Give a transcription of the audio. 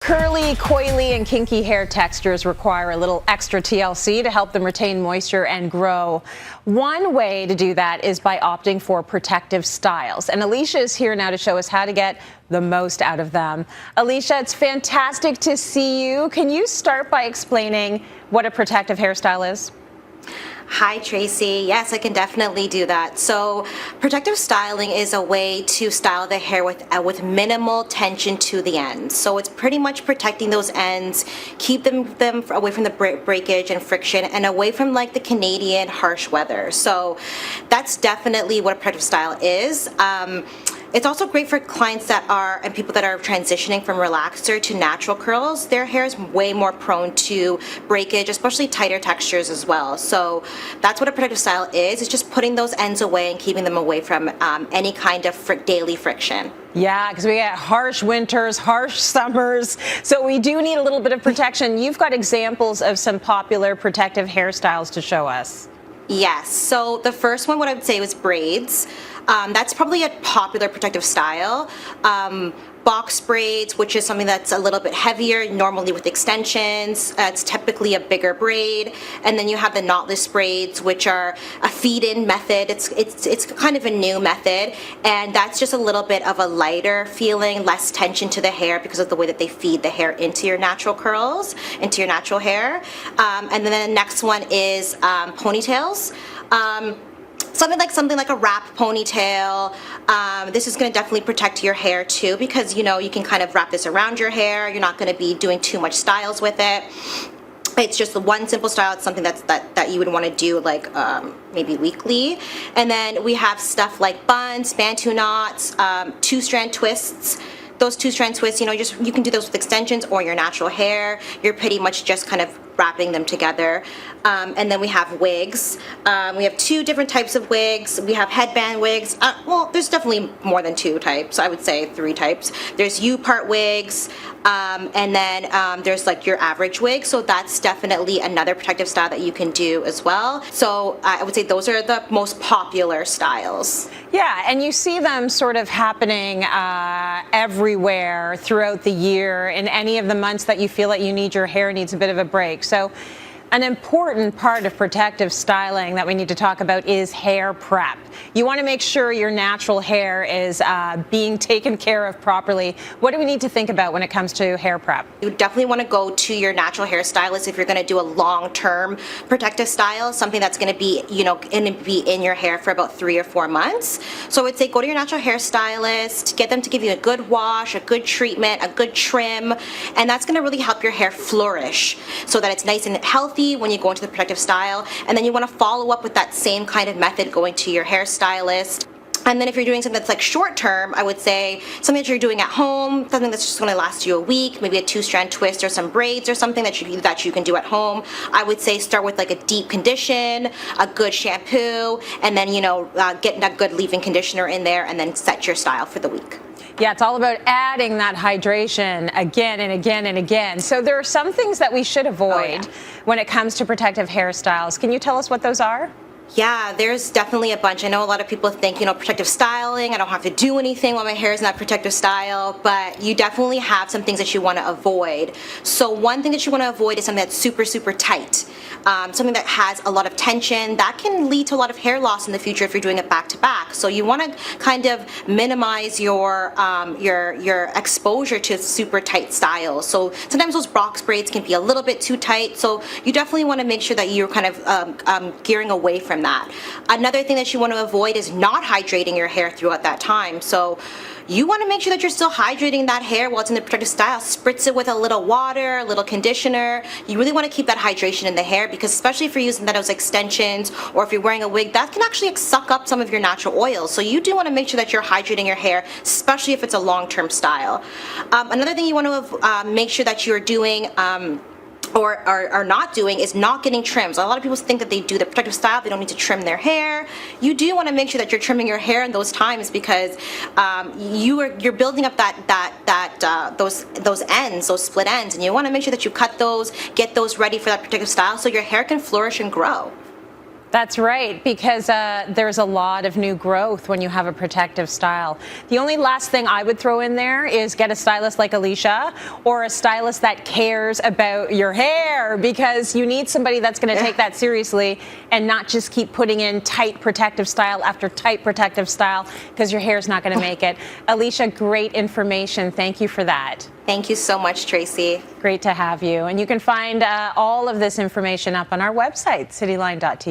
Curly, coily, and kinky hair textures require a little extra TLC to help them retain moisture and grow. One way to do that is by opting for protective styles. And Elisha is here now to show us how to get the most out of them. Elisha, it's fantastic to see you. Can you start by explaining what a protective hairstyle is? Hi, Tracy. Yes, I can definitely do that. So protective styling is a way to style the hair with minimal tension to the ends. So it's pretty much protecting those ends, keep them away from the breakage and friction and away from like the Canadian harsh weather. So that's definitely what a protective style is. It's also great for clients and people that are transitioning from relaxer to natural curls. Their hair is way more prone to breakage, especially tighter textures as well. So that's what a protective style is. It's just putting those ends away and keeping them away from any kind of daily friction. Yeah, because we get harsh winters, harsh summers, so we do need a little bit of protection. You've got examples of some popular protective hairstyles to show us. Yes, so the first one, what I would say was braids. That's probably a popular protective style. Box braids, which is something that's a little bit heavier, normally with extensions. It's typically a bigger braid. And then you have the knotless braids, which are a feed-in method. It's kind of a new method, and that's just a little bit of a lighter feeling, less tension to the hair because of the way that they feed the hair into your natural curls, into your natural hair. And then the next one is ponytails. Something like a wrap ponytail. This is going to definitely protect your hair too, because you can kind of wrap this around your hair. You're not going to be doing too much styles with it. It's just the one simple style. It's something that you would want to do like maybe weekly. And then we have stuff like buns, bantu knots, two-strand twists. Those two-strand twists, you can do those with extensions or your natural hair. You're pretty much just kind of wrapping them together. And then we have wigs. We have two different types of wigs. We have headband wigs. Well, there's definitely more than two types. I would say three types. There's U-part wigs, and then there's like your average wig. So that's definitely another protective style that you can do as well. So I would say those are the most popular styles. Yeah, and you see them sort of happening everywhere throughout the year in any of the months that you feel that your hair needs a bit of a break. So an important part of protective styling that we need to talk about is hair prep. You want to make sure your natural hair is being taken care of properly. What do we need to think about when it comes to hair prep? You definitely want to go to your natural hairstylist if you're going to do a long-term protective style, something that's going to be, in your hair for about 3 or 4 months. So I would say go to your natural hairstylist, get them to give you a good wash, a good treatment, a good trim, and that's going to really help your hair flourish so that it's nice and healthy when you go into the protective style. And then you want to follow up with that same kind of method going to your hairstylist. And then if you're doing something that's like short term, I would say something that you're doing at home, something that's just going to last you a week, maybe a two-strand twist or some braids or something that you can do at home. I would say start with like a deep condition, a good shampoo, and then getting a good leave-in conditioner in there, and then set your style for the week. Yeah, it's all about adding that hydration again and again and again. So there are some things that we should avoid when it comes to protective hairstyles. Can you tell us what those are? Yeah, there's definitely a bunch. I know a lot of people think, protective styling, I don't have to do anything while my hair is not protective style, but you definitely have some things that you want to avoid. So one thing that you want to avoid is something that's super, super tight. Something that has a lot of tension. That can lead to a lot of hair loss in the future if you're doing it back to back. So you want to kind of minimize your exposure to super tight styles. So sometimes those box braids can be a little bit too tight. So you definitely want to make sure that you're kind of gearing away from that. Another thing that you want to avoid is not hydrating your hair throughout that time. So you want to make sure that you're still hydrating that hair while it's in the protective style. Spritz it with a little water, a little conditioner. You really want to keep that hydration in the hair, because especially if you're using those extensions or if you're wearing a wig, that can actually suck up some of your natural oils. So you do want to make sure that you're hydrating your hair, especially if it's a long-term style. Another thing you want to make sure that you're doing or are not doing is not getting trims. A lot of people think that they do the protective style, they don't need to trim their hair. You do want to make sure that you're trimming your hair in those times, because you're building up those ends, those split ends, and you want to make sure that you cut those, get those ready for that protective style so your hair can flourish and grow. That's right, because there's a lot of new growth when you have a protective style. The only last thing I would throw in there is get a stylist like Elisha, or a stylist that cares about your hair, because you need somebody that's going to take that seriously and not just keep putting in tight protective style after tight protective style, because your hair's not going to make it. Elisha, great information. Thank you for that. Thank you so much, Tracy. Great to have you. And you can find all of this information up on our website, cityline.tv.